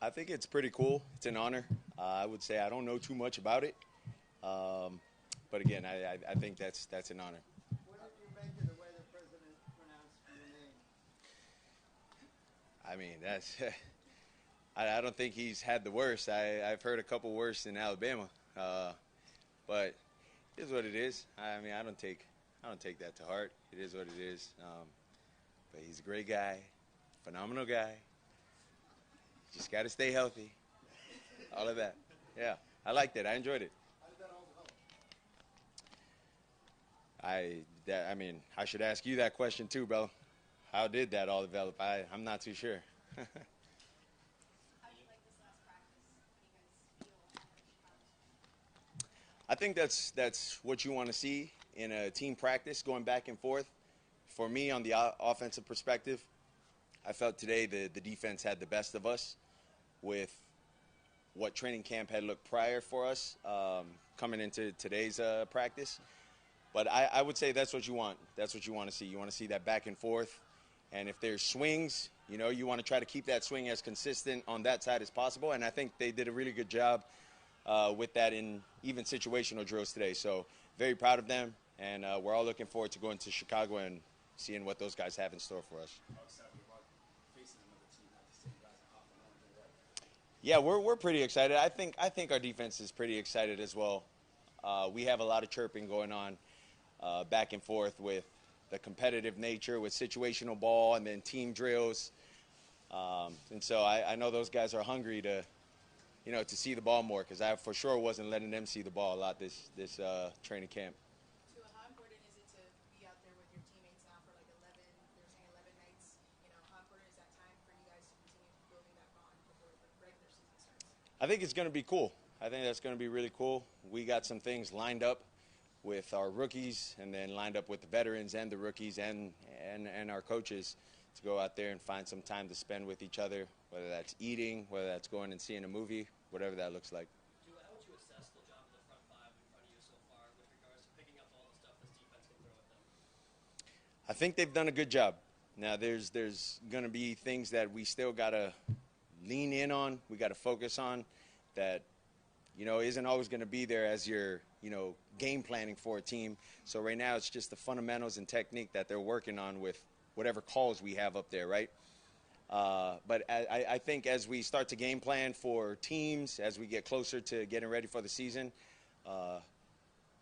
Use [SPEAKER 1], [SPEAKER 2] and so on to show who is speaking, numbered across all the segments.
[SPEAKER 1] I think it's pretty cool. It's an honor. I would say I don't know too much about it, but again, I think that's an honor.
[SPEAKER 2] What did you make of the way the president pronounced your name?
[SPEAKER 1] I mean, that's I don't think he's had the worst. I've heard a couple worse in Alabama, but it is what it is. I mean, I don't take that to heart. It is what it is. But he's a great guy, phenomenal guy. Just got to stay healthy. All of that. Yeah, I liked it. I enjoyed it.
[SPEAKER 2] How did that all develop?
[SPEAKER 1] I mean, I should ask you that question too, Bella. How did that all develop? I'm not too sure.
[SPEAKER 3] How do you like this last practice? How do you guys feel?
[SPEAKER 1] I think that's what you want to see in a team practice, going back and forth. For me, on the offensive perspective, I felt today the defense had the best of us with what training camp had looked prior for us coming into today's practice. But I would say that's what you want. That's what you want to see. You want to see that back and forth. And if there's swings, you want to try to keep that swing as consistent on that side as possible. And I think they did a really good job with that in even situational drills today. So very proud of them. And we're all looking forward to going to Chicago and seeing what those guys have in store for us. Yeah, we're pretty excited. I think our defense is pretty excited as well. We have a lot of chirping going on back and forth with the competitive nature, with situational ball, and then team drills. And so I know those guys are hungry to see the ball more, because I for sure wasn't letting them see the ball a lot this training camp.
[SPEAKER 3] Tua, how important is it to be out there with your teammates now for like 11? They're saying 11 nights. How important is that time for you guys to continue building that bond before the regular season starts?
[SPEAKER 1] I think it's going to be cool. I think that's going to be really cool. We got some things lined up with our rookies, and then lined up with the veterans and the rookies and our coaches to go out there and find some time to spend with each other, whether that's eating, whether that's going and seeing a movie, whatever that looks like.
[SPEAKER 4] Tua, how would you assess the job of the front five in front of you so far with regards to picking up all the stuff this defense can throw at them?
[SPEAKER 1] I think they've done a good job. Now, there's going to be things that we still got to lean in on, we got to focus on, that isn't always going to be there as you're, game planning for a team. So right now it's just the fundamentals and technique that they're working on with whatever calls we have up there, right? But I think as we start to game plan for teams, as we get closer to getting ready for the season,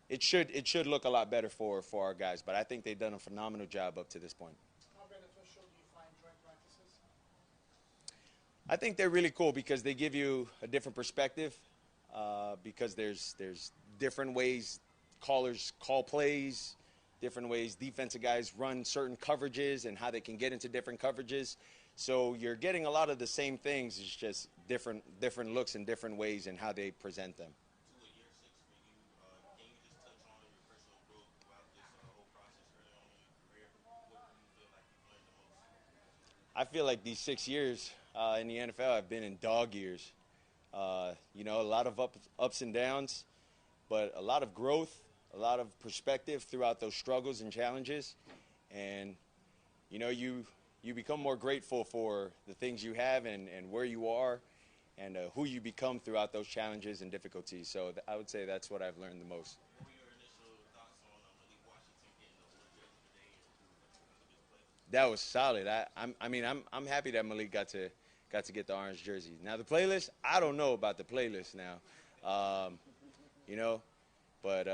[SPEAKER 1] it should look a lot better for our guys. But I think they've done a phenomenal job up to this point.
[SPEAKER 2] How beneficial do you find joint practices?
[SPEAKER 1] I think they're really cool because they give you a different perspective. Because there's different ways callers call plays, different ways defensive guys run certain coverages and how they can get into different coverages. So you're getting a lot of the same things. It's just different looks and different ways in how they present them.
[SPEAKER 5] To a year 6 for you, can you just touch on your personal growth throughout this whole process early on in your career? What do you feel like you've learned the most?
[SPEAKER 1] I feel like these 6 years in the NFL have been in dog years. A lot of ups and downs, but a lot of growth, a lot of perspective throughout those struggles and challenges. And, you become more grateful for the things you have and where you are and who you become throughout those challenges and difficulties. So I would say that's what I've learned the most.
[SPEAKER 5] What were your initial thoughts on Malik Washington getting the orange jersey today and his play?
[SPEAKER 1] That was solid. I'm happy that Malik got to get the orange jersey. Now the playlist, I don't know about the playlist now, but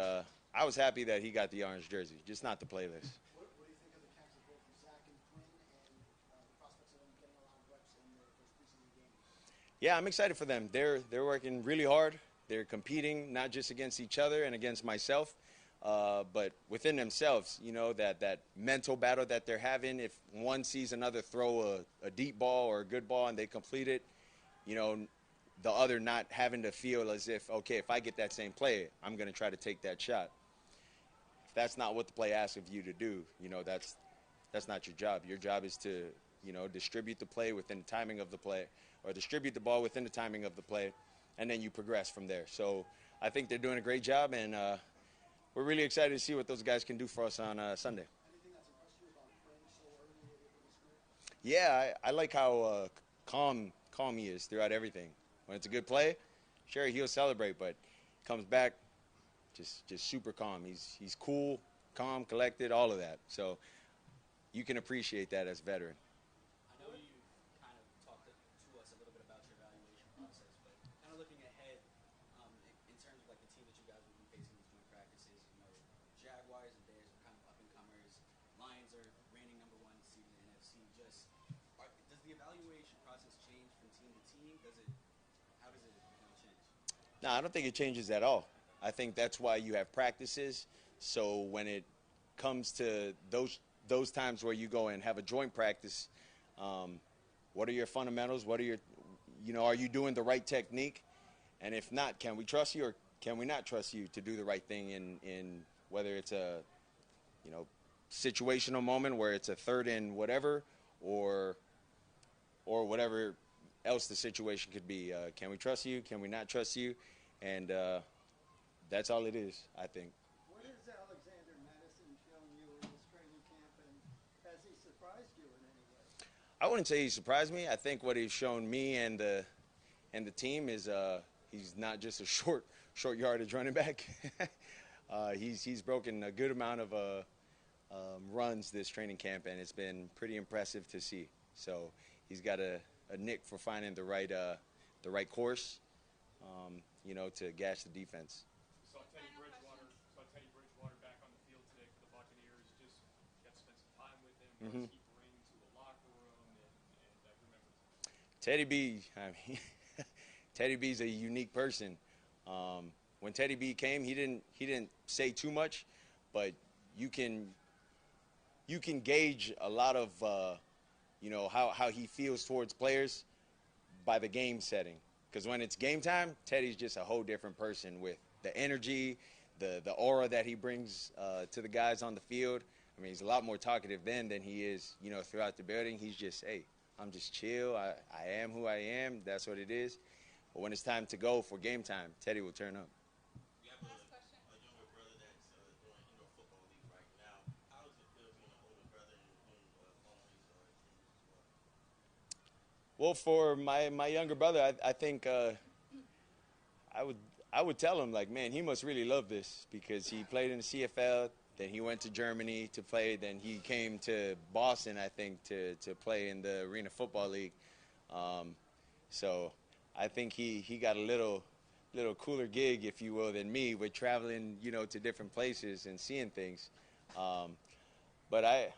[SPEAKER 1] I was happy that he got the orange jersey, just not the playlist.
[SPEAKER 2] What do you think of the camps of both Zach and Quinn and the prospects of them getting a lot of reps in their first preseason game?
[SPEAKER 1] Yeah, I'm excited for them. They're working really hard. They're competing not just against each other and against myself, but within themselves. That mental battle that they're having. If one sees another throw a deep ball or a good ball and they complete it, the other not having to feel as if, okay, if I get that same play, I'm going to try to take that shot. If that's not what the play asks of you to do, that's not your job. Your job is to, distribute the play within the timing of the play, or distribute the ball within the timing of the play, and then you progress from there. So I think they're doing a great job, and we're really excited to see what those guys can do for us on Sunday.
[SPEAKER 2] Anything that's impressed you about playing so early in his career?
[SPEAKER 1] Yeah, I like how calm calm he is throughout everything. When it's a good play, sure, he'll celebrate, but comes back just super calm. He's cool, calm, collected, all of that. So you can appreciate that as a veteran.
[SPEAKER 6] I know you kind of talked to us a little bit about your evaluation process, but kind of looking ahead in terms of like the team that you guys will be facing in these joint practices, you know, Jaguars and Bears are kind of up and comers. Lions are reigning #1 seed in the NFC. Does the evaluation process change from team to team? How does it change?
[SPEAKER 1] No, I don't think it changes at all. I think that's why you have practices. So when it comes to those times where you go and have a joint practice, what are your fundamentals? What are your, are you doing the right technique? And if not, can we trust you or can we not trust you to do the right thing in whether it's a, situational moment where it's a third and whatever, or whatever else the situation could be. Can we trust you? Can we not trust you? And that's all it is, I think.
[SPEAKER 2] What has Alexander Madison shown you in this training camp, and has he surprised you in any way?
[SPEAKER 1] I wouldn't say he surprised me. I think what he's shown me and the team is he's not just a short yardage running back. He's broken a good amount of runs this training camp, and it's been pretty impressive to see. So he's got a nick for finding the right course, to gash the defense.
[SPEAKER 7] Saw Teddy Bridgewater back on the field today for the Buccaneers. Just got to spend some time with him. What does he bring to the locker room and remember?
[SPEAKER 1] Teddy B, Teddy B's a unique person. When Teddy B came, he didn't say too much, but you can gauge a lot of how he feels towards players by the game setting. Because when it's game time, Teddy's just a whole different person with the energy, the aura that he brings to the guys on the field. I mean, he's a lot more talkative then than he is, throughout the building. He's just, hey, I'm just chill. I am who I am. That's what it is. But when it's time to go for game time, Teddy will turn up.
[SPEAKER 5] You have a younger brother that's doing football league right now. How does it feel being an older brother and following his dreams as well?
[SPEAKER 1] Well, for my younger brother, I think I would tell him, like, man, he must really love this because he played in the CFL, then he went to Germany to play, then he came to Boston, I think, to play in the Arena Football League. So I think he got a little cooler gig, if you will, than me with traveling, to different places and seeing things. But I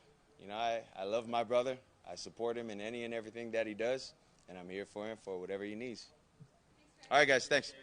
[SPEAKER 1] love my brother. I support him in any and everything that he does, and I'm here for him for whatever he needs. All right, guys, thanks.